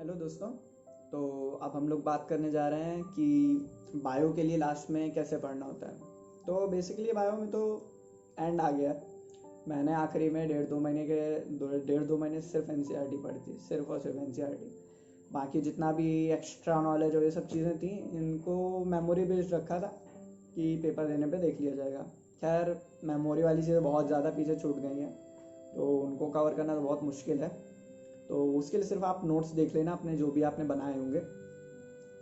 Hello दोस्तों। तो अब हम लोग बात करने जा रहे हैं कि बायो के लिए लास्ट में कैसे पढ़ना होता है। तो बेसिकली बायो में तो एंड आ गया। मैंने आखिरी में डेढ़ दो महीने सिर्फ एनसीईआरटी पढ़ी थी, सिर्फ और सिर्फ एनसीईआरटी। बाकी जितना भी एक्स्ट्रा नॉलेज और ये सब चीज़ें थी, इनको मेमोरी बेस्ड रखा था कि पेपर देने पे देख लिया जाएगा। खैर, मेमोरी वाली चीज़ें बहुत ज़्यादा पीछे छूट गई हैं, तो उनको कवर करना तो बहुत मुश्किल है। तो उसके लिए सिर्फ आप नोट्स देख लेना अपने, जो भी आपने बनाए होंगे।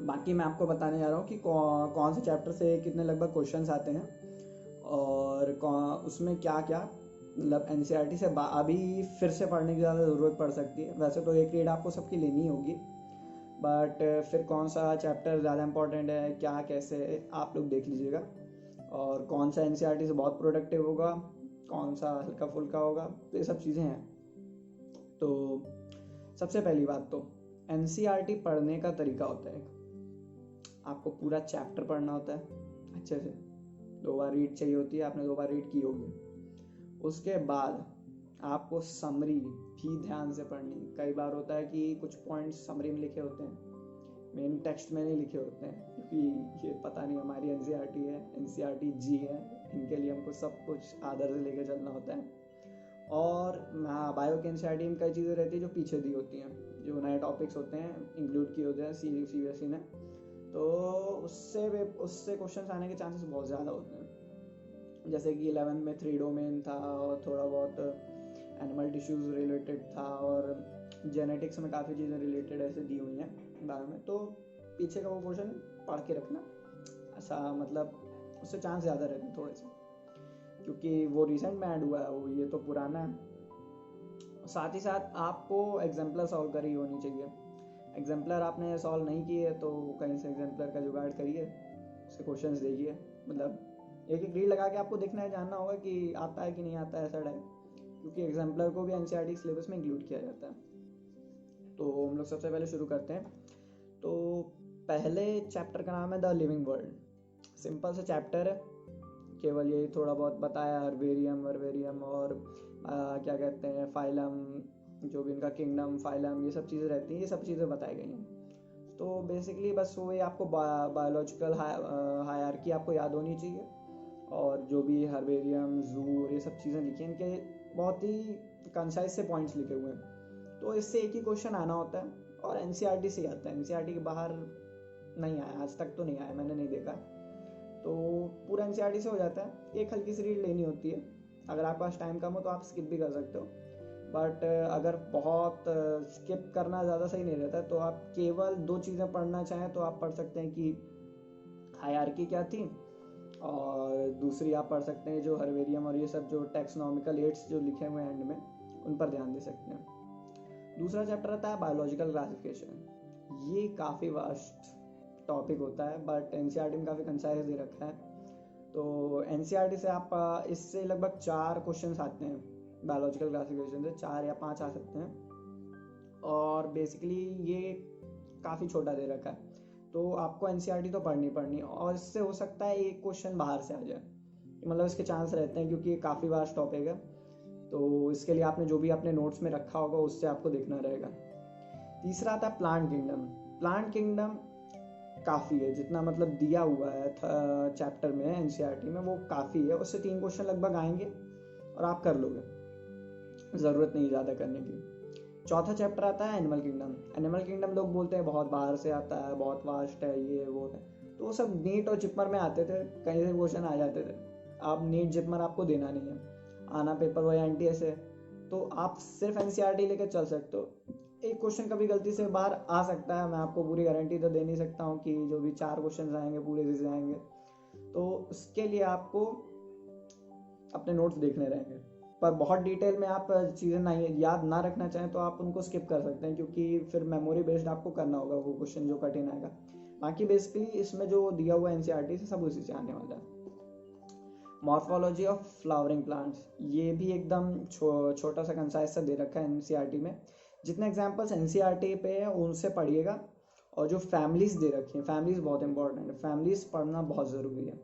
बाकी मैं आपको बताने जा रहा हूँ कि कौन से चैप्टर से कितने लगभग क्वेश्चंस आते हैं, और उसमें क्या क्या मतलब एनसीईआरटी से अभी फिर से पढ़ने की ज़्यादा ज़रूरत पड़ सकती है। वैसे तो एक रीड आपको सबकी लेनी होगी, बट फिर कौन सा चैप्टर ज़्यादा इंपॉर्टेंट है, क्या कैसे, आप लोग देख लीजिएगा। और कौन सा एनसीईआरटी से बहुत प्रोडक्टिव होगा, कौन सा हल्का फुल्का होगा, तो ये सब चीज़ें हैं। तो सबसे पहली बात तो एनसीईआरटी पढ़ने का तरीका होता है। आपको पूरा चैप्टर पढ़ना होता है अच्छे से, 2 बार रीड चाहिए होती है, आपने 2 बार रीड की होगी। उसके बाद आपको समरी भी ध्यान से पढ़नी। कई बार होता है कि कुछ पॉइंट्स समरी में लिखे होते हैं, मेन टेक्स्ट में नहीं लिखे होते हैं, क्योंकि ये पता नहीं हमारी एनसीईआरटी है, एनसीईआरटी जी है, इनके लिए हमको सब कुछ आदर से लेके चलना होता है। और बायो के एनसीईआरटी में कई चीज़ें रहती है जो पीछे दी होती हैं, जो नए टॉपिक्स होते हैं इंक्लूड किए होते हैं सीबीएसई ने, तो उससे क्वेश्चन आने के चांसेस बहुत ज़्यादा होते हैं। जैसे कि 11 में 3 डोमेन था, और थोड़ा बहुत एनिमल टिश्यूज़ रिलेटेड था, और जेनेटिक्स में काफ़ी चीज़ें रिलेटेड ऐसे दी हुई हैं बायो में। तो पीछे का वो क्वेश्चन पढ़ के रखना, ऐसा मतलब उससे चांस ज़्यादा रहते हैं थोड़े से, क्योंकि वो रिसेंट में ऐड हुआ है, वो ये तो पुराना है। साथ ही साथ आपको एग्जाम्पलर सॉल्व करी होनी चाहिए। एग्जाम्पलर आपने सॉल्व नहीं की है तो कहीं से एग्जाम्पलर का जुगाड़ करिए, उसके क्वेश्चंस देखिए। मतलब एक एक रीड लगा के आपको देखना है, जानना होगा कि आता है कि नहीं आता है, ऐसा टाइप, क्योंकि एग्जाम्पलर को भी एनसीईआरटी सिलेबस में इंक्लूड किया जाता है। तो हम लोग सबसे पहले शुरू करते हैं। तो पहले चैप्टर का नाम है द लिविंग वर्ल्ड। सिंपल सा चैप्टर है, केवल यही थोड़ा बहुत बताया, हर्बेरियम वर्बेरियम और क्या कहते हैं फाइलम, जो भी इनका किंगडम, फाइलम, ये सब चीज़ें रहती हैं, ये सब चीज़ें बताई गई हैं। तो बेसिकली बस वो ये आपको बायोलॉजिकल हायरार्की आपको याद होनी चाहिए, और जो भी हर्बेरियम, जू, ये सब चीज़ें लिखी हैं, इनके बहुत ही कंसाइज से पॉइंट्स लिखे हुए हैं। तो इससे एक ही क्वेश्चन आना होता है, और एनसीईआरटी से आता है, एनसीईआरटी के बाहर नहीं आया आज तक, तो नहीं आया, मैंने नहीं देखा। तो पूरा एनसीईआरटी से हो जाता है। एक हल्की सी रीड लेनी होती है, अगर आपके पास टाइम कम हो तो आप स्किप भी कर सकते हो, बट अगर बहुत स्किप करना ज़्यादा सही नहीं रहता, तो आप केवल 2 चीज़ें पढ़ना चाहें तो आप पढ़ सकते हैं कि हायरार्की क्या थी, और दूसरी आप पढ़ सकते हैं जो हर्बेरियम और ये सब जो टैक्सोनॉमिकल एड्स जो लिखे हुए हैं एंड में, उन पर ध्यान दे सकते हैं। दूसरा चैप्टर आता है बायोलॉजिकल क्लासिफिकेशन। ये काफ़ी वास्ट टॉपिक होता है, बट एनसीईआरटी में काफ़ी कंसाइज दे रखा है। तो एनसीईआरटी से आप इससे लगभग 4 क्वेश्चंस आते हैं, बायोलॉजिकल क्लासिफिकेशन से 4 या 5 आ सकते हैं। और बेसिकली ये काफ़ी छोटा दे रखा है, तो आपको एनसीईआरटी तो पढ़नी, और इससे हो सकता है एक क्वेश्चन बाहर से आ जाए, मतलब इसके चांस रहते हैं, क्योंकि ये काफ़ी वास्ट टॉपिक है। तो इसके लिए आपने जो भी अपने नोट्स में रखा होगा उससे आपको देखना रहेगा। तीसरा आता है प्लांट किंगडम। प्लांट किंगडम काफ़ी है, जितना मतलब दिया हुआ है चैप्टर में एनसीईआरटी में, वो काफ़ी है। उससे 3 क्वेश्चन लगभग आएंगे और आप कर लोगे, ज़रूरत नहीं ज़्यादा करने की। चौथा चैप्टर आता है एनिमल किंगडम। एनिमल किंगडम लोग बोलते हैं बहुत बाहर से आता है, बहुत वास्ट है, ये वो है, तो वो सब नीट और जिपमर में आते थे, कहीं से क्वेश्चन आ जाते थे। अब नीट जिपमर आपको देना नहीं है, आना पेपर वही एनटीएस है, तो आप सिर्फ एनसीईआरटी लेकर चल सकते हो। एक क्वेश्चन कभी गलती से बाहर आ सकता है, मैं आपको पूरी गारंटी तो दे नहीं सकता हूँ कि जो भी 4 क्वेश्चन आएंगे पूरे से आएंगे, तो उसके लिए आपको अपने नोट्स देखने रहेंगे। पर बहुत डिटेल में आप चीज़ें नहीं याद ना रखना चाहें तो आप उनको स्किप कर सकते हैं, क्योंकि फिर मेमोरी बेस्ड आपको करना होगा वो क्वेश्चन जो कठिन आएगा। बाकी बेसिकली इसमें जो दिया हुआ है एनसीईआरटी से सब उसी से आने वाला है। मॉर्फोलॉजी ऑफ फ्लावरिंग प्लांट्स, ये भी एकदम छोटा सा कंसाइज सा दे रखा है एनसीईआरटी में। जितने एग्जांपल्स एनसीईआरटी पे है उनसे पढ़िएगा, और जो फैमिलीज दे रखी हैं, फैमिलीज बहुत इंपॉर्टेंट है, फैमिलीज पढ़ना बहुत ज़रूरी है।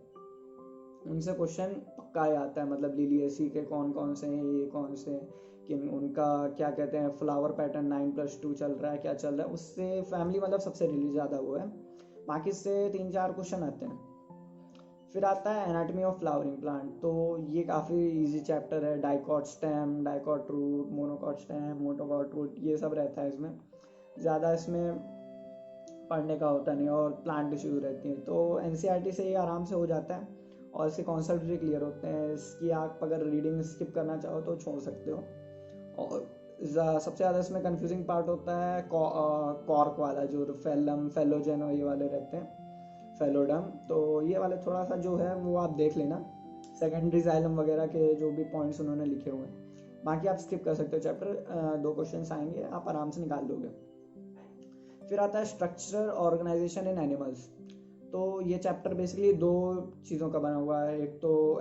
उनसे क्वेश्चन पक्का ही आता है, मतलब लिलियसी के कौन कौन से हैं, ये कौन से हैं, कि उनका क्या कहते हैं, फ्लावर पैटर्न 9+2 चल रहा है, क्या चल रहा है, उससे फैमिली मतलब सबसे रिलीज ज़्यादा हुआ है। बाकी से 3-4 क्वेश्चन आते हैं। फिर आता है एनाटॉमी ऑफ फ्लावरिंग प्लांट, तो ये काफ़ी इजी चैप्टर है। Dicot stem, dicot root, monocot stem, monocot root, ये सब रहता है इसमें। ज़्यादा इसमें पढ़ने का होता नहीं, और प्लांट टिश्यूज रहती हैं, तो एनसीईआरटी से ये आराम से हो जाता है, और इसके कॉन्सेप्ट भी क्लियर होते हैं। इसकी आप अगर रीडिंग स्किप करना चाहो तो छोड़ सकते हो। और सबसे ज़्यादा इसमें कंफ्यूजिंग पार्ट होता है कॉर्क वाला, जो फेलम, फेलोजेन और ये वाले रहते हैं, फेलोडम, तो ये वाले थोड़ा सा जो है वो आप देख लेना, सेकेंडरी जाइलम वगैरह के जो भी पॉइंट्स उन्होंने लिखे हुए हैं। बाकी आप स्किप कर सकते हो चैप्टर, 2 क्वेश्चन आएंगे, आप आराम से निकाल लोगे। फिर आता है स्ट्रक्चर ऑर्गेनाइजेशन इन एनिमल्स, तो ये चैप्टर बेसिकली 2 चीज़ों का बना हुआ है। एक तो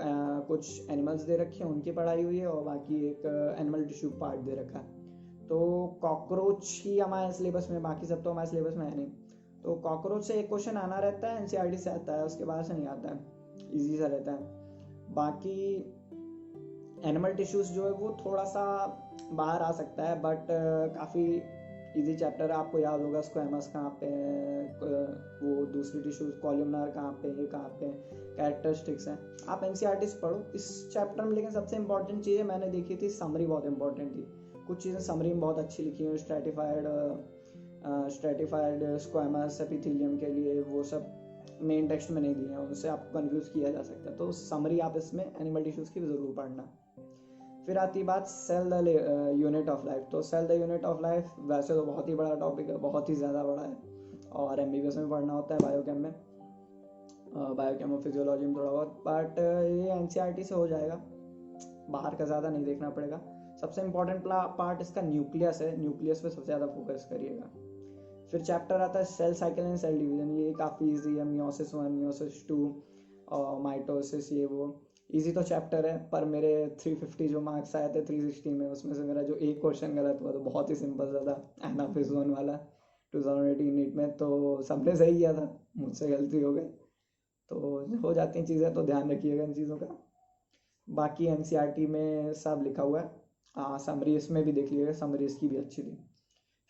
कुछ एनिमल्स दे रखे हैं, उनकी पढ़ाई हुई है, और बाकी एक एनिमल टिश्यू पार्ट दे रखा है। तो कॉकरोच ही हमारे सिलेबस में, बाकी सब तो हमारे सिलेबस में है नहीं। तो कॉकरोच से एक क्वेश्चन आना रहता है, एनसीईआरटी से आता है, उसके बाद से नहीं आता है, इजी सा रहता है। बाकी एनिमल टिश्यूज जो है वो थोड़ा सा बाहर आ सकता है, बट काफ़ी इजी चैप्टर है। आपको याद होगा स्क्वेमस कहाँ पे है, वो दूसरी टिश्यूज कॉलमनार कहाँ पे है, कहाँ पे कैरेक्टरिस्टिक्स हैं, आप एनसीईआरटी से पढ़ो इस चैप्टर में। लेकिन सबसे इंपॉर्टेंट चीज़ें मैंने देखी थी, समरी बहुत इंपॉर्टेंट थी। कुछ चीज़ें समरी में बहुत अच्छी लिखी हुई, स्ट्रेटिफाइड स्क्वेमस एपिथेलियम के लिए, वो सब मेन टेक्स्ट में नहीं दिए हैं, उनसे आपको कन्फ्यूज़ किया जा सकता है। तो समरी आप इसमें एनिमल टिश्यूज़ की ज़रूर पढ़ना। फिर आती बात cell the unit of life, तो cell the unit of life वैसे तो बहुत ही बड़ा टॉपिक है, बहुत ही ज़्यादा बड़ा है, और एमबीबीएस में पढ़ना होता है, बायोकेम में, बायोकेम और फिजियोलॉजी में थोड़ा बहुत, बट ये एनसीईआरटी से हो जाएगा, बाहर का ज़्यादा नहीं देखना पड़ेगा। सबसे इंपॉर्टेंट पार्ट इसका न्यूक्लियस है, न्यूक्लियस पे सबसे ज़्यादा फोकस करिएगा। फिर चैप्टर आता है cell cycle and cell division, ये काफ़ी ईजी है, मियोसिस 1, मियोसिस 2 और माइटोसिस, ये वो इजी तो चैप्टर है, पर मेरे 350 जो मार्क्स आए थे 360 में, उसमें से मेरा जो एक क्वेश्चन गलत हुआ तो बहुत ही सिंपल सा था, एनाफिस 1 वाला 2018 नीट में, तो सबने सही किया था, मुझसे गलती हो गई। तो हो जाती हैं चीज़ें, तो ध्यान रखिएगा इन चीज़ों का। बाकी एनसीईआरटी में सब लिखा हुआ है, हाँ समरी इसमें भी देख लीजिएगा, समरी इसकी भी अच्छी थी।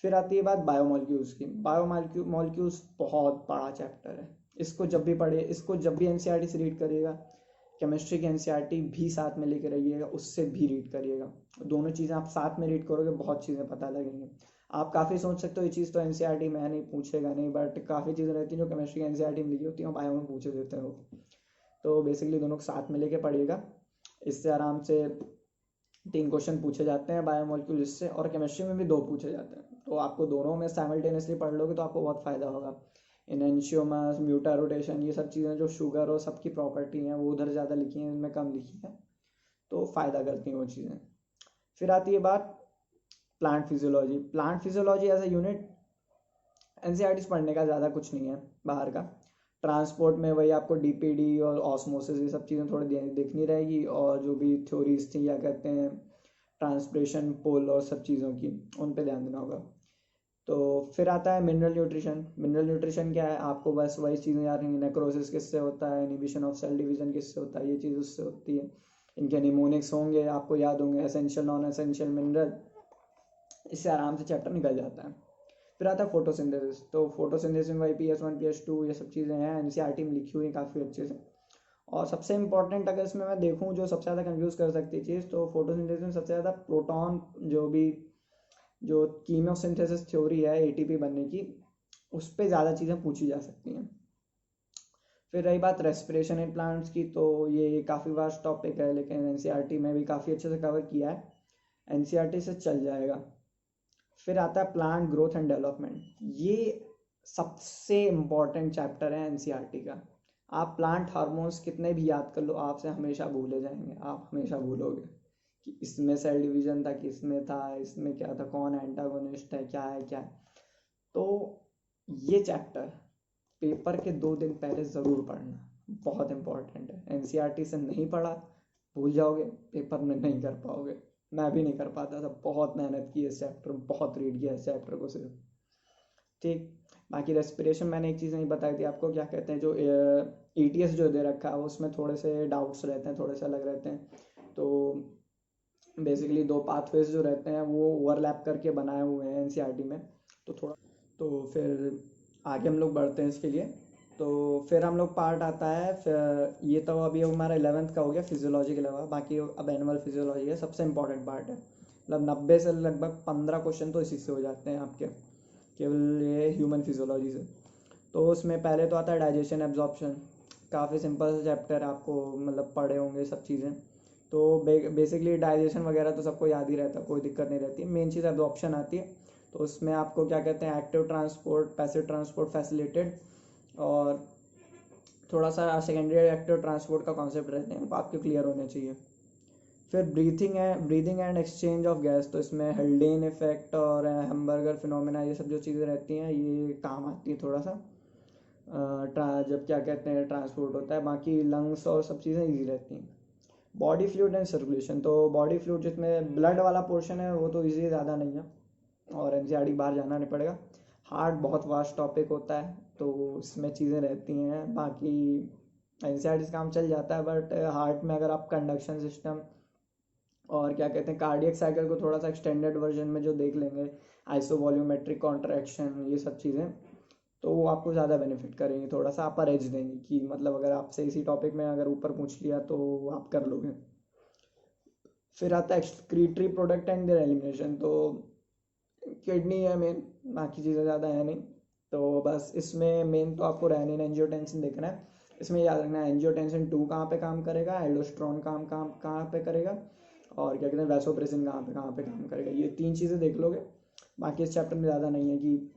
फिर आती है बात बायोमोलिक्यूल्स की। बायोमोलिक्यूल्स बहुत बड़ा चैप्टर है, इसको जब भी पढ़े, इसको जब भी एनसीईआरटी से रीड करिएगा, केमिस्ट्री की एनसीईआरटी भी साथ में लेके रहिएगा, उससे भी रीड करिएगा। दोनों चीज़ें आप साथ में रीड करोगे, बहुत चीज़ें पता लगेंगी। आप काफ़ी सोच सकते हो ये चीज़ तो एनसीईआरटी में नहीं, पूछेगा नहीं, बट काफ़ी चीज़ें रहती हैं जो केमिस्ट्री की एनसीईआरटी में लिखी होती हैं, बायो में पूछे देते हो। तो बेसिकली दोनों को साथ में लेके पढ़िएगा, इससे आराम से 3 क्वेश्चन पूछे जाते हैं बायोमोलिक्यूल इससे, और केमिस्ट्री में भी 2 पूछे जाते हैं। तो आपको दोनों में साइमल्टेनियसली पढ़ लोगे तो आपको बहुत फ़ायदा होगा। इनएंशियोमस, म्यूटा रोटेशन, ये सब चीज़ें जो शुगर और सबकी प्रॉपर्टी हैं वो उधर ज़्यादा लिखी हैं, इनमें कम लिखी हैं, तो फ़ायदा करती हैं वो चीज़ें। फिर आती है बात plant physiology. Plant physiology as a unit NCERT पढ़ने का ज़्यादा कुछ नहीं है बाहर का। ट्रांसपोर्ट में वही आपको डीपीडी और ऑस्मोसिस ये सब चीज़ें थोड़ी देखनी रहेगी, और जो भी थ्योरीज थी, या कहते हैं ट्रांसप्रेशन पोल और सब चीज़ों की, उन पे ध्यान देना होगा। तो फिर आता है मिनरल न्यूट्रिशन। मिनरल न्यूट्रिशन क्या है, आपको बस वही चीज़ें याद रहेंगी, नेक्रोसिस किससे होता है, इनिबिशन ऑफ सेल डिवीजन किससे होता है, ये चीज़ उससे होती है। इनके निमोनिक्स होंगे, आपको याद होंगे, एसेंशियल नॉन एसेंशियल मिनरल, इससे आराम से चैप्टर निकल जाता है। फिर आता है फोटोसिंथेसिस, तो फोटोसिंथेसिस में वही PS1 PS2 ये सब चीज़ें हैं, एनसीईआरटी में लिखी हुई काफ़ी अच्छे से। और सबसे इंपॉर्टेंट अगर इसमें मैं देखूँ जो सबसे ज़्यादा कंफ्यूज कर सकती चीज़, तो फोटोसिंथेसिस में सबसे ज़्यादा प्रोटॉन, जो कीमोसिंथेसिस थ्योरी है एटीपी बनने की, उस पर ज़्यादा चीज़ें पूछी जा सकती हैं। फिर रही बात रेस्पिरेशन इन प्लांट्स की, तो ये काफ़ी वास्ट टॉपिक है, लेकिन एनसीईआरटी में भी काफ़ी अच्छे से कवर किया है, एनसीईआरटी से चल जाएगा। फिर आता है प्लांट ग्रोथ एंड डेवलपमेंट, ये सबसे इम्पॉर्टेंट चैप्टर है एनसीईआरटी का। आप प्लांट हार्मोन्स कितने भी याद कर लो, आपसे हमेशा भूले जाएंगे, आप हमेशा भूलोगे कि इसमें सेल डिवीजन था, कि इसमें था, इसमें क्या था, कौन एंटागोनिस्ट है, क्या है क्या है। तो ये चैप्टर पेपर के 2 दिन पहले ज़रूर पढ़ना, बहुत इंपॉर्टेंट है। एनसीईआरटी से नहीं पढ़ा, भूल जाओगे, पेपर में नहीं कर पाओगे। मैं भी नहीं कर पाता था, बहुत मेहनत की इस चैप्टर, बहुत रीड किया इस चैप्टर को सिर्फ। ठीक, बाकी रेस्पिरेशन मैंने एक चीज़ नहीं बताई थी आपको, क्या कहते हैं, जो ETS जो दे रखा है उसमें थोड़े से डाउट्स रहते हैं, थोड़े से अलग रहते हैं। तो बेसिकली दो पाथवेज जो रहते हैं वो ओवरलैप करके बनाए हुए हैं एनसीईआरटी में। तो फिर आगे हम लोग बढ़ते हैं इसके लिए। तो फिर हम लोग पार्ट आता है, फिर ये तो अभी हमारा 11th का हो गया फिजियोलॉजी के अलावा, बाकी अब एनिमल फिजियोलॉजी है, सबसे इंपॉर्टेंट पार्ट है। मतलब 90 से लगभग 15 क्वेश्चन तो इसी से हो जाते हैं आपके, केवल ये ह्यूमन फिजियोलॉजी से। तो उसमें पहले तो आता है डाइजेशन एब्जॉर्प्शन, काफ़ी सिंपल चैप्टर, आपको मतलब पढ़े होंगे सब चीज़ें। तो बेसिकली डाइजेशन वगैरह तो सबको याद ही रहता है, कोई दिक्कत नहीं रहती। मेन चीज़ एब्जॉर्प्शन आती है। तो उसमें आपको क्या कहते हैं, active transport, passive transport, facilitated, और थोड़ा सा सेकेंडरी एक्टिव ट्रांसपोर्ट का कॉन्सेप्ट रहते हैं, वो आपके क्लियर होने चाहिए। फिर breathing and exchange of gas, तो इसमें हल्डेन इफेक्ट और हैम्बर्गर फिनोमेना, ये सब जो चीज़ें रहती हैं ये काम आती है थोड़ा सा जब क्या कहते हैं ट्रांसपोर्ट होता है। बाकी लंग्स और सब चीज़ें ईजी रहती हैं। बॉडी फ्लूइड एंड सर्कुलेशन, तो बॉडी फ्लूइड जिसमें ब्लड वाला पोर्शन है वो तो ईजी ज़्यादा नहीं है, और एनसीईआरटी बाहर जाना नहीं पड़ेगा। हार्ट बहुत वास्ट टॉपिक होता है, तो इसमें चीज़ें रहती हैं। बाकी एनसीईआरटी से काम चल जाता है, बट हार्ट में अगर आप कंडक्शन सिस्टम और क्या कहते हैं कार्डियक साइकिल को थोड़ा सा एक्सटेंडेड वर्जन में जो देख लेंगे, आइसो वॉल्यूमेट्रिक कॉन्ट्रैक्शन, ये सब चीज़ें, तो वो आपको ज़्यादा बेनिफिट करेंगी, थोड़ा सा अपर एज देंगी कि मतलब अगर आपसे इसी टॉपिक में अगर ऊपर पूछ लिया तो आप कर लोगे। फिर आता है excretory product and there elimination, तो किडनी है मेन, बाकी चीज़ें ज़्यादा है नहीं। तो बस इसमें मेन तो आपको रेनिन एंजियोटेंसिन देखना है। इसमें याद रखना है एंजियोटेंसिन 2 कहाँ पे काम करेगा, एल्डोस्ट्रॉन काम काम कहाँ पे करेगा, और क्या कहते हैं वैसोप्रेसिन कहाँ पे काम करेगा। ये 3 चीज़ें देख लोगे। बाकी इस चैप्टर में ज़्यादा नहीं है कि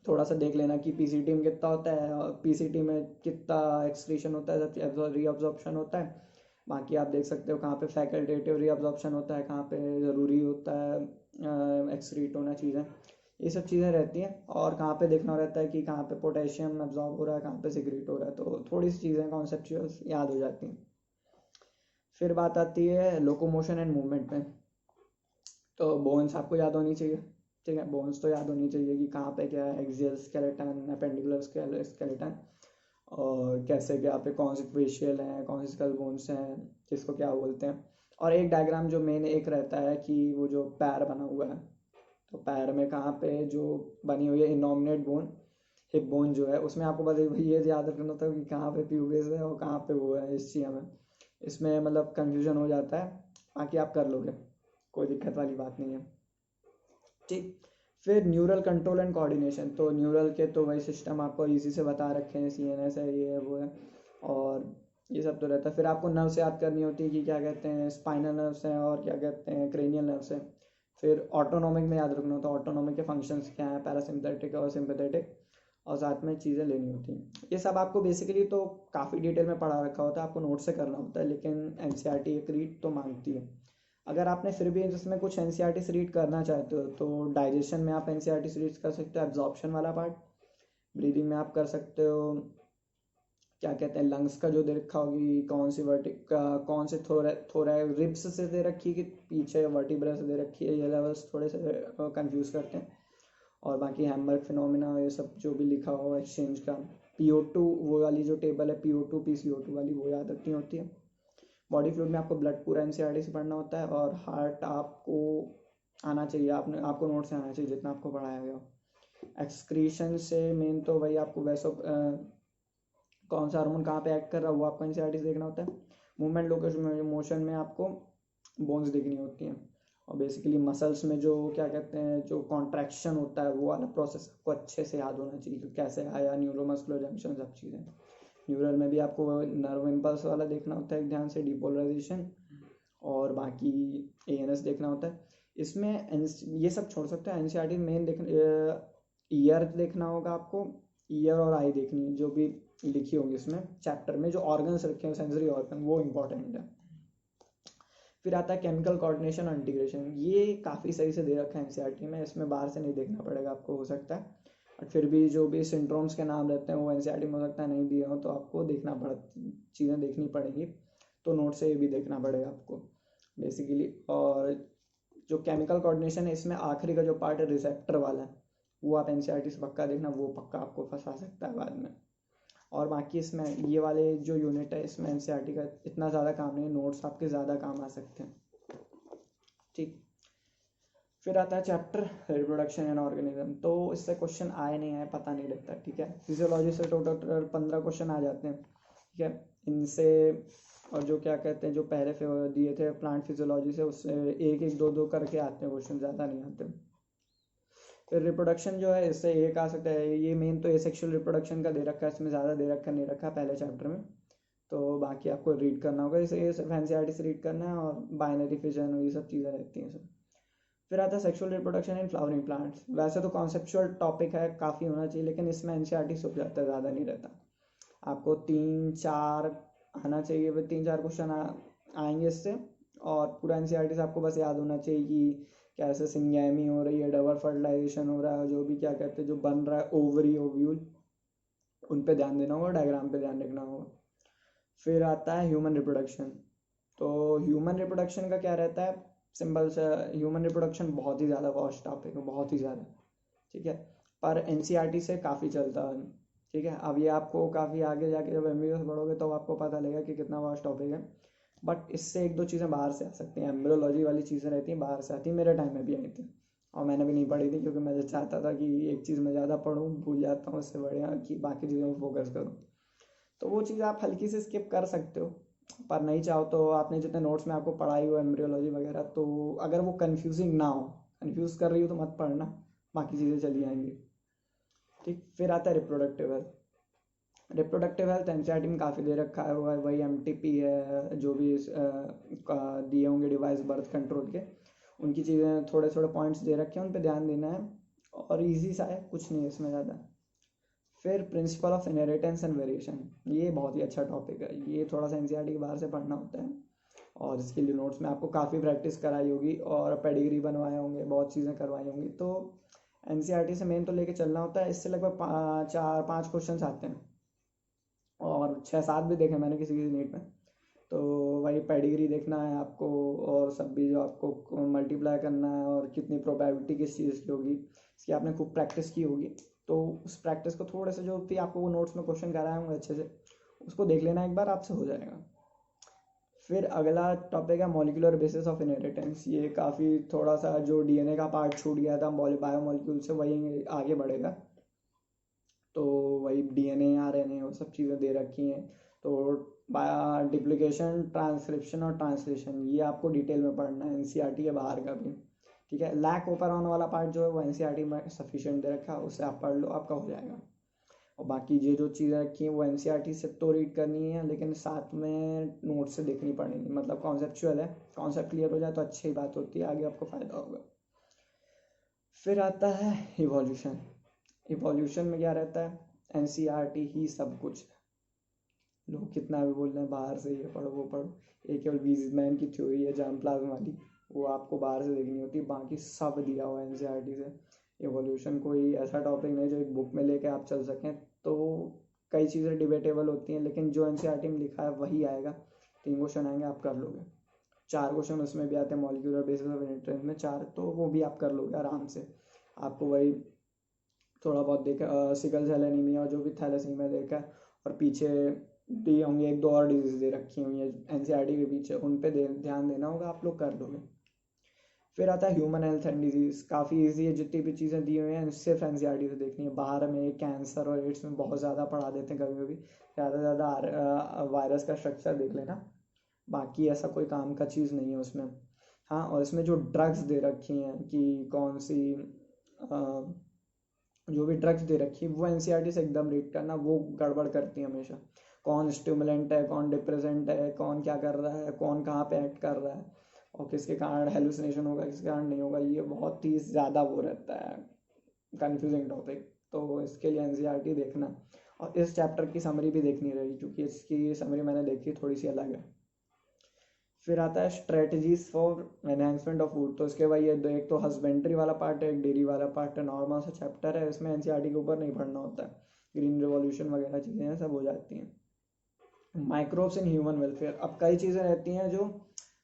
थोड़ा सा देख लेना कि पीसीटी में कितना होता है, और पीसीटी में कितना एक्सक्रीशन होता है, रीअब्जॉर्प्शन होता है। बाकी आप देख सकते हो कहाँ पे फैकल्टेटिव रीअब्जॉर्प्शन होता है, कहाँ पे ज़रूरी होता है एक्सक्रीट होना चीज़ें, ये सब चीज़ें रहती हैं। और कहाँ पे देखना रहता है कि कहाँ पे पोटेशियम एब्जॉर्ब हो रहा है, कहाँ पे सिक्रीट हो रहा है, तो थोड़ी सी चीज़ें कॉन्सेप्चुअल याद हो जाती हैं। फिर बात आती है लोकोमोशन एंड मूवमेंट में। तो बोन्स आपको याद होनी चाहिए, ठीक है, बोन्स तो याद होनी चाहिए कि कहाँ पे क्या है, एक्सियल स्केलेटन, अपेंडिकुलर स्केलेटन, और कैसे क्या पे कौन से फेशियल हैं, कौन से स्कल बोन्स हैं, किसको क्या बोलते हैं। और एक डायग्राम जो मेन एक रहता है कि वो जो पैर बना हुआ है, तो पैर में कहाँ पे जो बनी हुई है इनॉमिनेट बोन, हिप बोन जो है, उसमें आपको बस ये याद रखना था कि कहाँ पे प्यूबिस है और कहाँ पे वो है इस्चियम है। इसमें मतलब कंफ्यूजन हो जाता है, बाकी आप कर लोगे, कोई दिक्कत वाली बात नहीं है, ठीक। फिर न्यूरल कंट्रोल एंड कोऑर्डिनेशन, तो न्यूरल के तो वही सिस्टम आपको इजी से बता रखे हैं, सीएनएस है, ये है वो है, और ये सब तो रहता है। फिर आपको नर्व्स याद करनी होती है कि क्या कहते हैं स्पाइनल नर्व्स हैं और क्या कहते हैं क्रेनियल नर्व्स हैं। फिर ऑटोनॉमिक में याद रखना होता है, ऑटोनॉमिक के फंक्शंस क्या हैं, पैरासिम्पथेटिक और सिंपैथेटिक, और साथ में चीज़ें लेनी होती हैं। ये सब आपको बेसिकली तो काफ़ी डिटेल में पढ़ा रखा होता है, आपको नोट से करना होता है, लेकिन एनसीईआरटी एक रीड तो मांगती है। अगर आपने फिर भी इसमें कुछ एनसीईआरटी से रीड करना चाहते हो तो डाइजेशन में आप एनसीईआरटी से रीड कर सकते हो, एब्जॉर्प्शन वाला पार्ट। ब्रीदिंग में आप कर सकते हो क्या कहते हैं लंग्स का जो दे रखा होगी, कौन सी कौन से थोड़ा रिब्स से दे रखी है कि पीछे वर्टिब्रा से दे रखी है, ये लेवल्स थोड़े से कंफ्यूज करते हैं। और बाकी हैमबर्ग फिनोमिना, ये सब जो भी लिखा हो एक्सचेंज का, PO2 वो वाली जो टेबल है, PO2 PCO2 वाली, वो याद रखनी होती है। बॉडी फ्लूइड में आपको ब्लड पूरा एनसीईआरटी से पढ़ना होता है, और हार्ट आपको आना चाहिए, आपको नोट से आना चाहिए जितना आपको पढ़ाया गया। एक्सक्रीशन से मेन तो वही आपको वैसो कौन सा हार्मोन कहाँ पे एक्ट कर रहा है वो आपको एनसीईआरटी से देखना होता है। मूवमेंट लोकेशन मोशन में आपको बोन्स देखनी होती हैं, और बेसिकली मसल्स में जो क्या कहते हैं जो कॉन्ट्रैक्शन होता है वो वाला प्रोसेस आपको अच्छे से याद होना चाहिए कि कैसे आया, न्यूरोमस्कुलर जंक्शन, सब चीज़ें। न्यूरल में भी आपको नर्व इम्पल्स वाला देखना होता है ध्यान से, डिपोलराइजेशन, और बाकी एएनएस देखना होता है। इसमें ये सब छोड़ सकते हैं, एनसीईआरटी मेन ईयर देखना होगा आपको, ईयर और आई देखनी है जो भी लिखी होगी इसमें चैप्टर में, जो ऑर्गन्स रखे हैं सेंसरी ऑर्गन, वो इंपॉर्टेंट है। फिर आता है केमिकल कोऑर्डिनेशन और इंटीग्रेशन, ये काफ़ी सही से दे रखा है एनसीईआरटी में, इसमें बाहर से नहीं देखना पड़ेगा आपको, हो सकता है। और फिर भी जो भी सिंड्रोम्स के नाम रहते हैं वो एनसीईआरटी में हो सकता है नहीं दिए हो, तो आपको देखना पड़ चीज़ें देखनी पड़ेंगी, तो नोट से ये भी देखना पड़ेगा आपको बेसिकली। और जो केमिकल कोऑर्डिनेशन है इसमें आखिरी का जो पार्ट है रिसेप्टर वाला है, वो आप एनसीईआरटी से पक्का देखना, वो पक्का आपको फंसा सकता है बाद में। और बाकी इसमें ये वाले जो यूनिट है इसमें एनसीईआरटी का इतना ज़्यादा काम नहीं है, नोट्स आपके ज़्यादा काम आ सकते हैं। ठीक, फिर आता है चैप्टर रिप्रोडक्शन एंड ऑर्गेनिज्म। तो इससे क्वेश्चन आए नहीं आए पता नहीं लगता। ठीक है, फिजियोलॉजी से टोटल 15 क्वेश्चन आ जाते हैं। ठीक है, इनसे और जो क्या कहते हैं जो पहले दिए थे प्लांट फिजियोलॉजी से, उससे एक एक दो दो करके आते हैं क्वेश्चन, ज़्यादा नहीं आते। फिर रिप्रोडक्शन जो है इससे एक आ सकता है, ये मेन तो एसेक्सुअल रिप्रोडक्शन का दे रखा है, इसमें ज़्यादा दे रखा नहीं रखा पहले चैप्टर में, तो बाकी आपको रीड करना होगा, इसे ये सिर्फ एनसीईआरटी से रीड करना है, और बाइनरी फिजन ये सब चीज़ें रहती हैं सब। फिर आता है sexual reproduction in flowering plants. वैसे तो कॉन्सेप्चुअल टॉपिक है, काफ़ी होना चाहिए, लेकिन इसमें एनसीईआरटी से हो जाता है, ज़्यादा नहीं रहता। आपको 3-4 आना चाहिए, फिर 3-4 क्वेश्चन आएंगे इससे, और पूरा एनसीईआरटी से आपको बस याद होना चाहिए कि कैसे सिंगैमी हो रही है, डबल फर्टिलाइजेशन हो रहा है, जो भी क्या कहते हैं जो बन रहा है ओवरी ओव्यूल, उन पे ध्यान देना होगा, डायग्राम पे ध्यान रखना होगा। फिर आता है ह्यूमन रिप्रोडक्शन। तो ह्यूमन रिप्रोडक्शन का क्या रहता है, सिंपल से ह्यूमन रिप्रोडक्शन बहुत ही ज़्यादा वास्ट टॉपिक है, बहुत ही ज़्यादा। ठीक है, पर एनसीईआरटी से काफ़ी चलता है। ठीक है, अब ये आपको काफ़ी आगे जाके जब एमबीबीएस पढ़ोगे तो आपको पता लगेगा कि कितना वास्ट टॉपिक है, बट इससे एक दो चीज़ें बाहर से आ सकती हैं, एम्ब्रियोलॉजी वाली चीज़ें रहती हैं बाहर से आती हैं, मेरे टाइम में भी आई थी, और मैंने भी नहीं पढ़ी थी, क्योंकि मैं चाहता था कि एक चीज़ में ज़्यादा पढ़ूँ, भूल जाता हूँ, इससे बढ़िया कि बाकी चीज़ों में फोकस करूँ। तो वो चीज़ आप हल्की से स्किप कर सकते हो, पर नहीं चाहो तो आपने जितने नोट्स में आपको पढ़ाई हो एम्ब्रियोलॉजी वगैरह, तो अगर वो कन्फ्यूजिंग ना हो, कन्फ्यूज़ कर रही हो तो मत पढ़ना, बाकी चीज़ें चली जाएंगी। ठीक, फिर आता है reproductive health. Reproductive health NCERT में काफ़ी दे रखा है, वही एमटीपी है, जो भी दिए होंगे डिवाइस बर्थ कंट्रोल के, उनकी चीज़ें थोड़े थोड़े पॉइंट्स दे रखे हैं, उन पर ध्यान देना है, और ईजी सा है, कुछ नहीं है इसमें ज़्यादा। फिर principle of inheritance and variation, ये बहुत ही अच्छा टॉपिक है, ये थोड़ा सा एनसीईआरटी के बाहर से पढ़ना होता है, और इसके लिए नोट्स में आपको काफ़ी प्रैक्टिस कराई होगी, और पेडिग्री बनवाए होंगे, बहुत चीज़ें करवाई होंगी, तो एनसीईआरटी से मेन तो लेके चलना होता है। इससे लगभग 4-5 क्वेश्चन आते हैं, और 6-7 भी देखे मैंने किसी किसी नीट में। तो वही पेडिग्री देखना है आपको, और सब भी जो आपको मल्टीप्लाई करना है, और कितनी प्रोबेबिलिटी किस चीज़ की होगी, इसकी आपने खूब प्रैक्टिस की होगी, तो उस प्रैक्टिस को थोड़े से जो भी आपको वो नोट्स में क्वेश्चन कराए होंगे अच्छे से, उसको देख लेना एक बार, आपसे हो जाएगा। फिर अगला टॉपिक है मॉलिक्यूलर बेसिस ऑफ इनहेरिटेंस। ये काफ़ी थोड़ा सा जो डीएनए का पार्ट छूट गया था बायोमोलिक्यूल से, वही आगे बढ़ेगा, तो वही डीएनए आरएनए वो सब चीज़ें दे रखी हैं। तो डिप्लीकेशन, ट्रांसक्रिप्शन और ट्रांसलेशन, ये आपको डिटेल में पढ़ना है, एनसीईआरटी के बाहर का भी। ठीक है, लैक ओपर ऑन वाला पार्ट जो है वो एनसीईआरटी में सफिशिएंट दे रखा है, उससे आप पढ़ लो, आपका हो जाएगा। और बाकी ये जो चीज़ें रखी हैं वो एनसीईआरटी से तो रीड करनी है, लेकिन साथ में नोट से देखनी पड़ेगी, मतलब कॉन्सेप्चुअल है, कॉन्सेप्ट क्लियर हो जाए तो अच्छी बात होती है, आगे आपको फ़ायदा होगा। फिर आता है इवोल्यूशन। इवोल्यूशन में क्या रहता है, एनसीईआरटी ही सब कुछ है, लोग कितना भी बोल रहे हैं बाहर से ये पढ़ो वो पढ़ो, एक केवल वीजमैन की थ्योरी है जर्म प्लाज्म वाली, वो आपको बाहर से देखनी होती है, बाकी सब दिया हुआ है एनसीईआरटी से। एवोल्यूशन कोई ऐसा टॉपिक नहीं जो एक बुक में लेके आप चल सकें, तो कई चीज़ें डिबेटेबल होती हैं, लेकिन जो एनसीईआरटी में लिखा है वही आएगा। 3 क्वेश्चन आएंगे, आप कर लोगे। 4 क्वेश्चन उसमें भी आते हैं मॉलिक्यूलर बेसिस ऑफ इनहेरिटेंस में, 4 तो वो भी आप कर लोगे आराम से। आपको वही थोड़ा बहुत देखा, सिकल सेल एनीमिया और जो भी थैलेसीमिया देखा, और पीछे दिए होंगे 1-2 और डिजीज दे रखी हुई है एनसीईआरटी के पीछे, उन पे ध्यान देना होगा, आप लोग कर लोगे। फिर आता है ह्यूमन हेल्थ एंड डिजीज, काफ़ी ईजी है, जितनी भी चीज़ें दी हुई हैं सिर्फ एनसीईआरटी से देखनी है। बाहर में कैंसर और एड्स में बहुत ज़्यादा पढ़ा देते हैं कभी कभी, ज़्यादा से ज़्यादा वायरस का स्ट्रक्चर देख लेना, बाकी ऐसा कोई काम का चीज़ नहीं है उसमें। हाँ, और इसमें जो ड्रग्स दे रखी हैं कि कौन सी जो भी ड्रग्स दे रखी है वो एनसीईआरटी से एकदम रीड करना, वो गड़बड़ करती है हमेशा, कौन स्टिमुलेंट है, कौन डिप्रेसेंट है, कौन क्या कर रहा है, कौन कहाँ पे एक्ट कर रहा है, और किसके कारण हेलुसिनेशन होगा, किसके कारण नहीं होगा, ये बहुत ही ज़्यादा वो रहता है कन्फ्यूजिंग टॉपिक, तो इसके लिए एनसीईआरटी देखना। और इस चैप्टर की समरी भी देखनी रहेगी, क्योंकि इसकी समरी मैंने देखी थोड़ी सी अलग है। फिर आता है strategies for enhancement of food. तो इसके भाई ये एक तो हस्बेंड्री वाला पार्ट है, एक डेयरी वाला पार्ट है, नॉर्मल सा चैप्टर है, इसमें एनसीईआरटी के ऊपर नहीं पढ़ना होता है, ग्रीन रिवॉल्यूशन वगैरह चीज़ें हैं सब हो जाती हैं। माइक्रोब्स इन ह्यूमन वेलफेयर, अब कई चीज़ें रहती हैं जो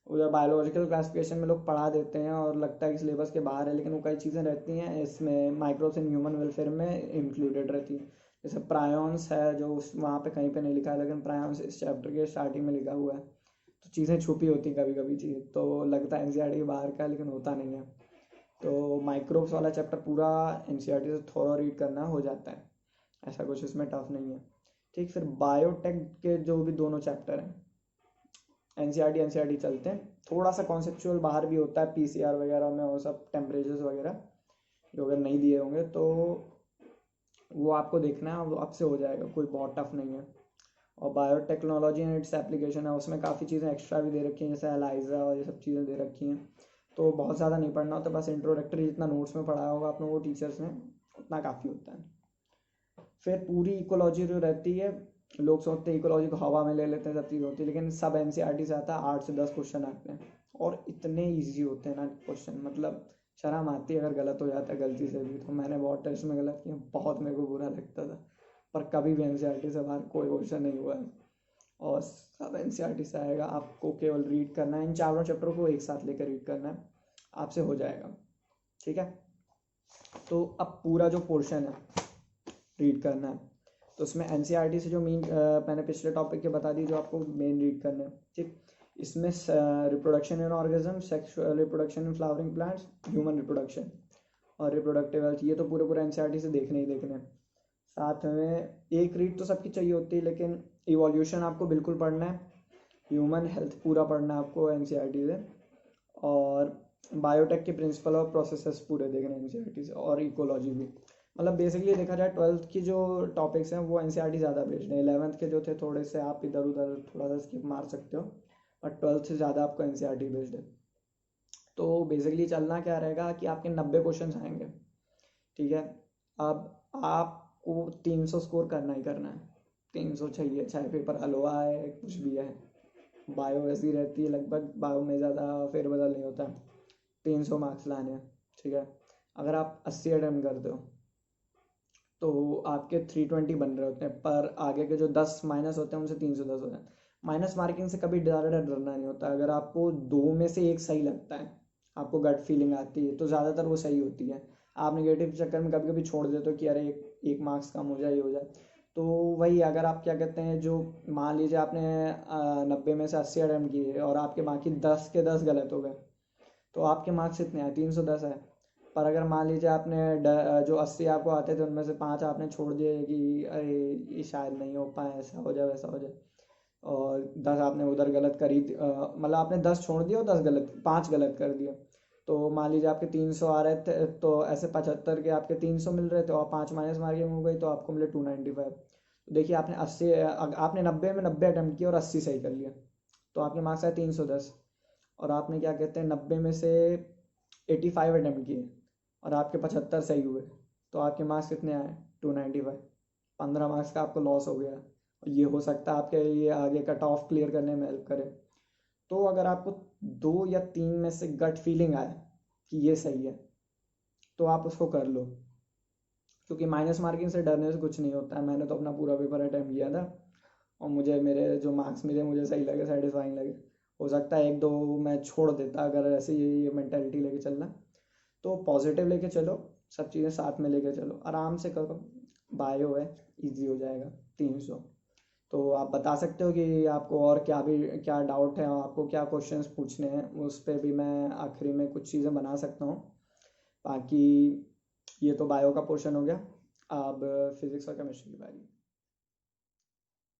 उधर बायोलॉजिकल क्लासिफिकेशन में लोग पढ़ा देते हैं और लगता है कि सिलेबस के बाहर है, लेकिन वो कई चीज़ें रहती हैं इसमें माइक्रोब्स इन ह्यूमन वेलफेयर में इंक्लूडेड रहती हैं। जैसे प्रायोन्स है जो वहाँ पे कहीं पे नहीं लिखा है, लेकिन प्रायोन्स इस चैप्टर के स्टार्टिंग में लिखा हुआ है। तो चीज़ें छुपी होती हैं कभी कभी, चीज़ तो लगता है एनसीईआरटी के बाहर का, लेकिन होता नहीं है। तो माइक्रोब्स वाला चैप्टर पूरा एनसीईआरटी से थोड़ा रीड करना हो जाता है, ऐसा कुछ इसमें टफ नहीं है। ठीक, फिर बायोटेक के जो भी दोनों चैप्टर हैं एनसीईआरटी चलते हैं, थोड़ा सा कॉन्सेप्चुअल बाहर भी होता है पीसीआर वगैरह में, और सब टेम्परेचर्स वगैरह जो अगर नहीं दिए होंगे तो वो आपको देखना है, वो आपसे हो जाएगा, कोई बहुत टफ नहीं है। और बायोटेक्नोलॉजी एंड इट्स एप्लीकेशन है, उसमें काफ़ी चीज़ें एक्स्ट्रा भी दे रखी हैं, जैसे एलाइजा और ये सब चीज़ें दे रखी हैं। तो बहुत ज़्यादा नहीं पढ़ना होता, बस इंट्रोडक्टरी जितना नोट्स में पढ़ाया होगा आप लोगों को टीचर्स ने उतना काफ़ी होता है। फिर पूरी इकोलॉजी जो रहती है, लोग सोचते हैं इकोलॉजी को हवा में ले लेते हैं, सब चीज़ होती है, लेकिन सब एनसीईआरटी से आता है। 8 से 10 क्वेश्चन आते हैं और इतने ईजी होते हैं ना क्वेश्चन, मतलब शर्म आती है अगर गलत हो जाता है गलती से भी। तो मैंने बहुत टेस्ट में गलत किया, बहुत मेरे को बुरा लगता था, पर कभी भी एनसीईआरटी से बाहर कोई क्वेश्चन नहीं हुआ है। और सब एनसीईआरटी से आएगा, आपको केवल रीड करना है, इन चारों चैप्टरों को एक साथ लेकर रीड करना है, आपसे हो जाएगा। ठीक है, तो अब पूरा जो पोर्शन है रीड करना है, तो उसमें एनसीईआरटी से जो मेन मैंने पिछले टॉपिक के बता दी जो आपको मेन रीड करना है। ठीक, इसमें reproduction in organism, sexual reproduction in flowering plants, human reproduction और रिप्रोडक्टिव हेल्थ, ये तो पूरे एनसीईआरटी से देखने ही देखने। साथ में एक रीड तो सबकी चाहिए होती है, लेकिन इवोल्यूशन आपको बिल्कुल पढ़ना है, ह्यूमन हेल्थ पूरा पढ़ना है आपको एनसीईआरटी से, और बायोटेक के प्रिंसिपल और प्रोसेसेस पूरे देखने एनसीईआरटी से, और इकोलॉजी भी। मतलब बेसिकली देखा जाए 12th की जो टॉपिक्स हैं वो एनसीईआरटी ज़्यादा बेस्ड है। 11th के जो थे थोड़े से आप इधर उधर थोड़ा सा स्किप मार सकते हो, और 12th से ज़्यादा आपको एनसीईआरटी बेस्ड है। तो बेसिकली चलना क्या रहेगा कि आपके 90 क्वेश्चन आएंगे। ठीक है, अब आपको 300 स्कोर करना ही करना है, 300 चाहिए, चाहे पेपर हलवा है कुछ भी है। बायो ऐसी रहती है लगभग, बायो में ज़्यादा फेरबदल नहीं होता। 300 मार्क्स लाने हैं। ठीक है, अगर आप 80 अटेम्प्ट करते हो तो आपके 320 बन रहे होते हैं, पर आगे के जो 10 माइनस होते हैं उनसे 310 हो जाते हैं। माइनस मार्किंग से कभी डरना नहीं होता। अगर आपको दो में से एक सही लगता है, आपको गट फीलिंग आती है, तो ज़्यादातर वो सही होती है। आप नेगेटिव चक्कर में कभी कभी छोड़ देते हो कि अरे एक मार्क्स कम हो जाए, ये हो जाए। तो वही, अगर आप क्या कहते हैं, जो मान लीजिए आपने 90 में से 80 अटेम्प्ट किए और आपके बाकी 10 के 10 गलत हो गए, तो आपके मार्क्स इतने हैं, 310 है। पर अगर मान लीजिए आपने जो 80 आपको आते थे उनमें से 5 आपने छोड़ दिए कि अरे ये शायद नहीं हो पाए, ऐसा हो जाए वैसा हो जाए, और 10 आपने उधर गलत करी, मतलब आपने 10 छोड़ दिए और 10 गलत, 5 गलत कर दिए। तो मान लीजिए आपके 300 आ रहे थे, तो ऐसे 75 के आपके 300 मिल रहे थे, और 5 माइनस मार्किंग हो गई तो आपको मिले 295। तो देखिए आपने 80, आपने 90 में 90 अटेम्प्ट किया और 80 सही कर लिया, तो आपके मार्क्स आए 310। और आपने क्या कहते हैं 90 में से 85 अटेम्प्ट किए और आपके 75 सही हुए, तो आपके मार्क्स कितने आए, 295। 15 मार्क्स का आपको लॉस हो गया, और ये हो सकता है आपके ये आगे कट ऑफ क्लियर करने में हेल्प करे। तो अगर आपको 2 या 3 में से गट फीलिंग आए कि ये सही है, तो आप उसको कर लो, क्योंकि माइनस मार्किंग से डरने से कुछ नहीं होता है। मैंने तो अपना पूरा पेपर अटैम्प्ट किया था, और मुझे मेरे जो मार्क्स मिले मुझे सही लगे, सेटिस्फाइंग लगे। हो सकता है 1-2 मैं छोड़ देता अगर ऐसे ये मेंटेलिटी लेके चलना। तो पॉजिटिव लेके चलो, सब चीज़ें साथ में लेके चलो, आराम से करो। बायो है, इजी हो जाएगा 300। तो आप बता सकते हो कि आपको और क्या डाउट है, और आपको क्या क्वेश्चंस पूछने हैं, उस पर भी मैं आखिरी में कुछ चीज़ें बना सकता हूँ। बाकी ये तो बायो का पोर्शन हो गया, अब फिजिक्स और केमिस्ट्री की बारी।